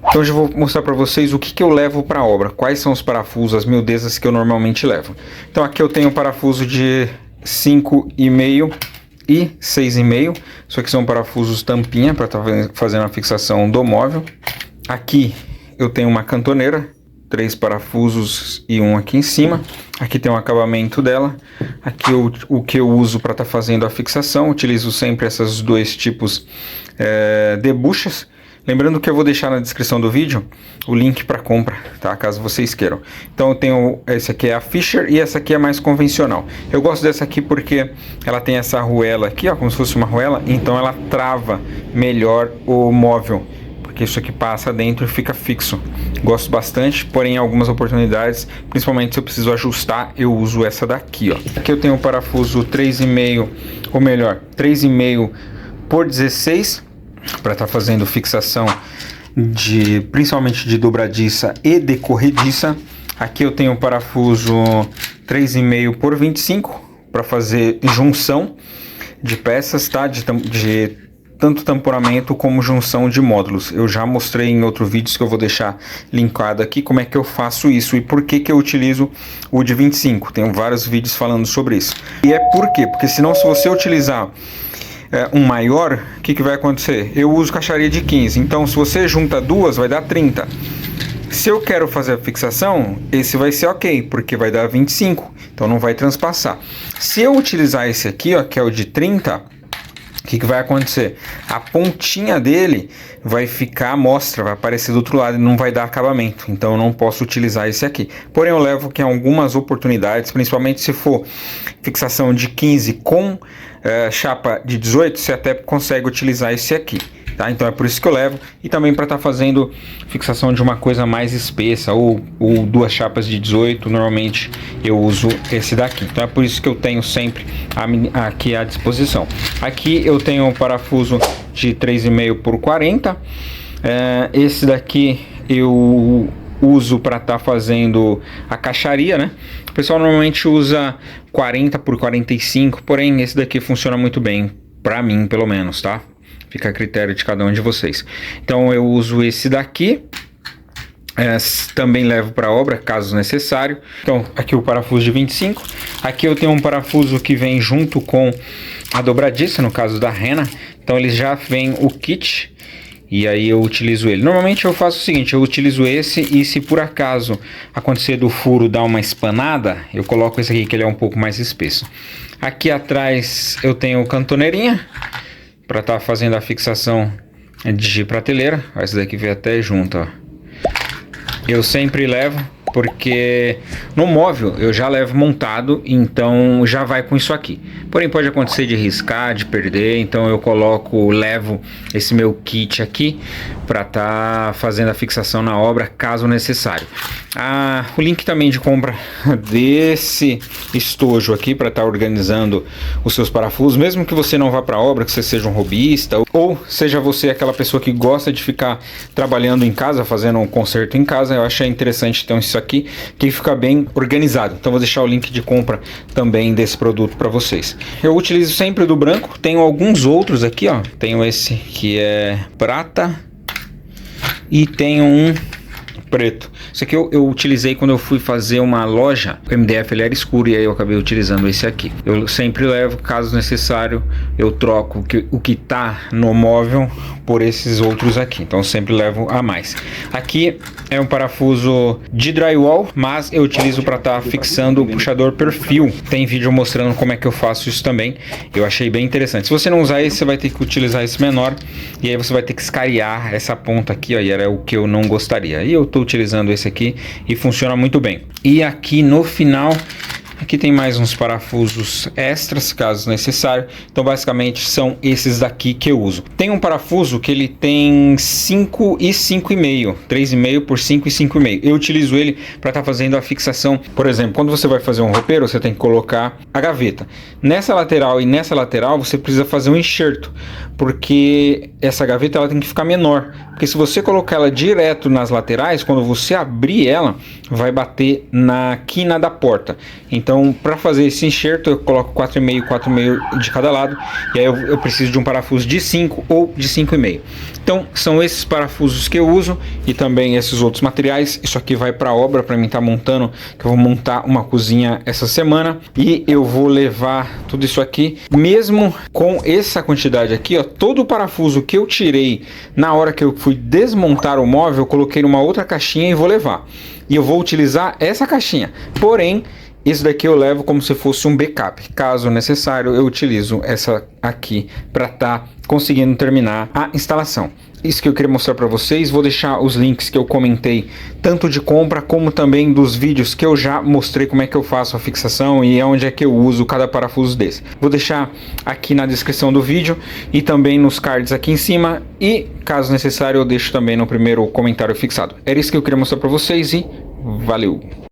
Então hoje eu vou mostrar para vocês o que eu levo para a obra, quais são os parafusos, as miudezas que eu normalmente levo. Então aqui eu tenho um parafuso de 5,5 e 6,5. Isso aqui são parafusos tampinha para estar fazendo a fixação do móvel. Aqui eu tenho uma cantoneira, 3 parafusos e um aqui em cima. Aqui tem o acabamento dela. Aqui o que eu uso para estar fazendo a fixação. Utilizo sempre esses dois tipos de buchas. Lembrando que eu vou deixar na descrição do vídeo o link para compra, tá? Caso vocês queiram. Então eu tenho, esse aqui é a Fisher e essa aqui é mais convencional. Eu gosto dessa aqui porque ela tem essa arruela aqui, ó, como se fosse uma arruela. Então ela trava melhor o móvel, porque isso aqui passa dentro e fica fixo. Gosto bastante, porém em algumas oportunidades, principalmente se eu preciso ajustar, eu uso essa daqui, ó. Aqui eu tenho um parafuso 3,5, ou melhor, 3,5 por 16, para estar fazendo fixação principalmente de dobradiça e de corrediça. Aqui eu tenho um parafuso 3,5 por 25 para fazer junção de peças, tá? De tanto tamponamento como junção de módulos. Eu já mostrei em outros vídeos que eu vou deixar linkado aqui como é que eu faço isso e por que eu utilizo o de 25. Tenho vários vídeos falando sobre isso. E é por quê? Porque senão, se você utilizar um maior, o que vai acontecer? Eu uso caixaria de 15, então se você junta duas vai dar 30. Se eu quero fazer a fixação, esse vai ser ok, porque vai dar 25, então não vai transpassar. Se eu utilizar esse aqui, ó, que é o de 30, o que vai acontecer? A pontinha dele vai ficar à mostra, vai aparecer do outro lado e não vai dar acabamento. Então eu não posso utilizar esse aqui. Porém eu levo que em algumas oportunidades, principalmente se for fixação de 15 com chapa de 18, você até consegue utilizar esse aqui. Tá? Então é por isso que eu levo, e também para estar fazendo fixação de uma coisa mais espessa ou duas chapas de 18, normalmente eu uso esse daqui. Então é por isso que eu tenho sempre aqui à disposição. Aqui eu tenho um parafuso de 3,5 por 40. Esse daqui eu uso para estar fazendo a caixaria, né? O pessoal normalmente usa 40 por 45, porém esse daqui funciona muito bem, para mim pelo menos, tá? Fica a critério de cada um de vocês. Então eu uso esse daqui. Também levo para obra, caso necessário. Então aqui o parafuso de 25. Aqui eu tenho um parafuso que vem junto com a dobradiça, no caso da rena. Então ele já vem o kit. E aí eu utilizo ele. Normalmente eu faço o seguinte, eu utilizo esse, e se por acaso acontecer do furo dar uma espanada, eu coloco esse aqui que ele é um pouco mais espesso. Aqui atrás eu tenho cantoneirinha para estar fazendo a fixação de prateleira. Essa daqui vem até junto, ó. Eu sempre levo, porque no móvel eu já levo montado, então já vai com isso aqui. Porém pode acontecer de riscar, de perder, então eu levo esse meu kit aqui para estar fazendo a fixação na obra, caso necessário. O link também de compra desse estojo aqui para estar organizando os seus parafusos, mesmo que você não vá para a obra, que você seja um hobbyista ou seja você aquela pessoa que gosta de ficar trabalhando em casa, fazendo um conserto em casa, eu achei interessante ter isso aqui que fica bem organizado. Então vou deixar o link de compra também desse produto para vocês. Eu utilizo sempre do branco, tenho alguns outros aqui, ó. Tenho esse que é prata e tenho um preto. Isso aqui eu utilizei quando eu fui fazer uma loja. O MDF ele era escuro e aí eu acabei utilizando esse aqui. Eu sempre levo, caso necessário, eu troco o que tá no móvel por esses outros aqui. Então eu sempre levo a mais. Aqui é um parafuso de drywall, mas eu utilizo para estar fixando o puxador perfil. Tem vídeo mostrando como é que eu faço isso também. Eu achei bem interessante. Se você não usar esse, você vai ter que utilizar esse menor. E aí você vai ter que escariar essa ponta aqui, ó, e era o que eu não gostaria. E eu tô utilizando esse aqui e funciona muito bem. E aqui no final, aqui tem mais uns parafusos extras, caso necessário. Então basicamente são esses daqui que eu uso. Tem um parafuso que ele tem 5 e 5,5, 3,5 por 5 e 5,5. Eu utilizo ele para estar fazendo a fixação. Por exemplo, quando você vai fazer um roupeiro, você tem que colocar a gaveta. Nessa lateral e nessa lateral você precisa fazer um enxerto, porque essa gaveta ela tem que ficar menor. Porque se você colocar ela direto nas laterais, quando você abrir ela, vai bater na quina da porta. Então Então, para fazer esse enxerto, eu coloco 4,5, 4,5 de cada lado, e aí eu preciso de um parafuso de 5 ou de 5,5. Então, são esses parafusos que eu uso e também esses outros materiais. Isso aqui vai para a obra, para mim estar montando, que eu vou montar uma cozinha essa semana, e eu vou levar tudo isso aqui, mesmo com essa quantidade aqui, ó, todo o parafuso que eu tirei na hora que eu fui desmontar o móvel, eu coloquei numa outra caixinha e vou levar. E eu vou utilizar essa caixinha, porém isso daqui eu levo como se fosse um backup. Caso necessário, eu utilizo essa aqui para estar conseguindo terminar a instalação. Isso que eu queria mostrar para vocês. Vou deixar os links que eu comentei, tanto de compra como também dos vídeos que eu já mostrei como é que eu faço a fixação e onde é que eu uso cada parafuso desse. Vou deixar aqui na descrição do vídeo e também nos cards aqui em cima, e caso necessário eu deixo também no primeiro comentário fixado. Era isso que eu queria mostrar para vocês e valeu!